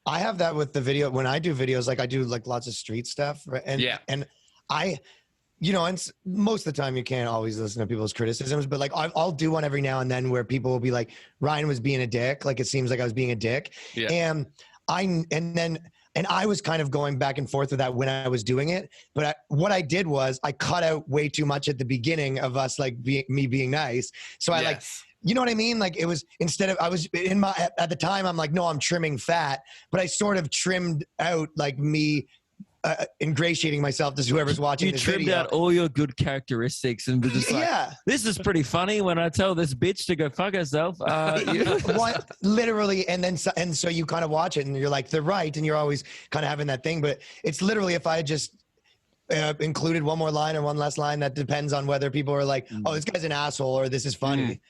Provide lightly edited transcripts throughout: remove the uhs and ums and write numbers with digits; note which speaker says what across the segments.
Speaker 1: I have that with the video. When I do videos, like I do like lots of street stuff, right? And I, and most of the time you can't always listen to people's criticisms, but like I'll do one every now and then where people will be like, Ryan was being a dick. Like it seems like I was being a dick.
Speaker 2: Yeah.
Speaker 1: And I was kind of going back and forth with that when I was doing it. But what I did was I cut out way too much at the beginning of us, like me being nice. So I like, you know what I mean? Like it was, instead of, I was at the time, I'm like, no, I'm trimming fat, but I sort of trimmed out like me ingratiating myself to whoever's watching this video.
Speaker 3: You trimmed out all your good characteristics and were just like, this is pretty funny when I tell this bitch to go fuck herself.
Speaker 1: Literally, and so you kind of watch it and you're like, they're right, and you're always kind of having that thing. But it's literally, if I just included one more line or one less line, that depends on whether people are like, oh, this guy's an asshole or this is funny.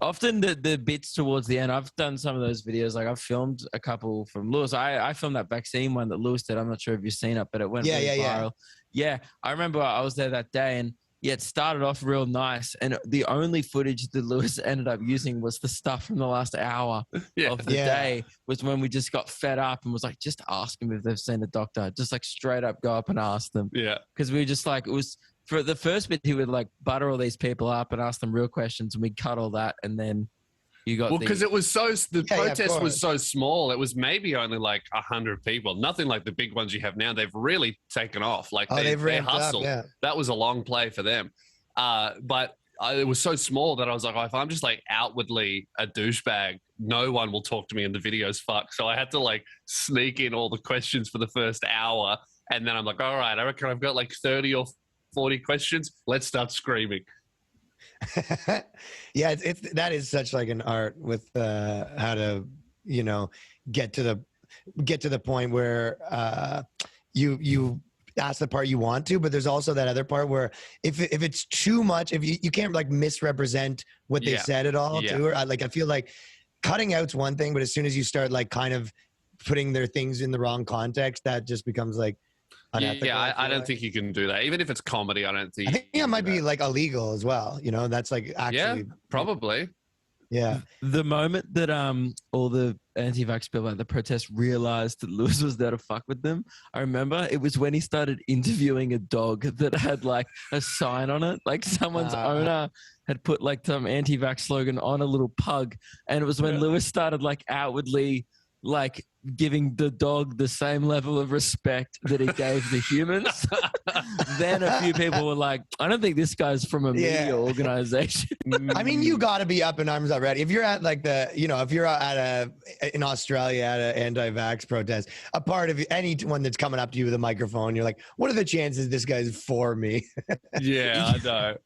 Speaker 3: Often the bits towards the end, I've done some of those videos. Like I've filmed a couple from Lewis. I filmed that vaccine one that Lewis did. I'm not sure if you've seen it, but it went really viral. Yeah, I remember I was there that day, and it started off real nice. And the only footage that Lewis ended up using was the stuff from the last hour of the day. Was when we just got fed up and was like, just ask them if they've seen a doctor. Just like straight up go up and ask them. Yeah, because we were just like, it was. For the first bit, he would like butter all these people up and ask them real questions, and we'd cut all that, and then you got
Speaker 2: because it was the protest was so small. It was maybe only like 100 people, nothing like the big ones you have now. They've really taken off. Like they hustled. That was a long play for them. But it was so small that I was like, if I'm just like outwardly a douchebag, no one will talk to me, and the video's fucked. So I had to like sneak in all the questions for the first hour, and then I'm like, all right, I reckon I've got like 30 or 40 questions. Let's start screaming.
Speaker 1: That is such like an art with how to get to the point where you ask the part you want to, but there's also that other part where if it's too much, if you can't like misrepresent what they said at all too. Or I feel like cutting out's one thing, but as soon as you start like kind of putting their things in the wrong context, that just becomes like unethical.
Speaker 2: I don't think you can do that. Even if it's comedy, I don't think.
Speaker 1: I think it might be like illegal as well. That's like actually.
Speaker 2: Yeah, probably.
Speaker 1: Yeah.
Speaker 3: The moment that all the anti-vax people at the protest realized that Lewis was there to fuck with them, I remember it was when he started interviewing a dog that had like a sign on it, like someone's owner had put like some anti-vax slogan on a little pug, and it was when Lewis started like outwardly like giving the dog the same level of respect that he gave the humans. Then a few people were like, I don't think this guy's from a media organization.
Speaker 1: I mean, you got to be up in arms already. If you're at like if you're in Australia at an anti-vax protest, a part of anyone that's coming up to you with a microphone, you're like, what are the chances this guy's for me?
Speaker 2: Yeah, I know.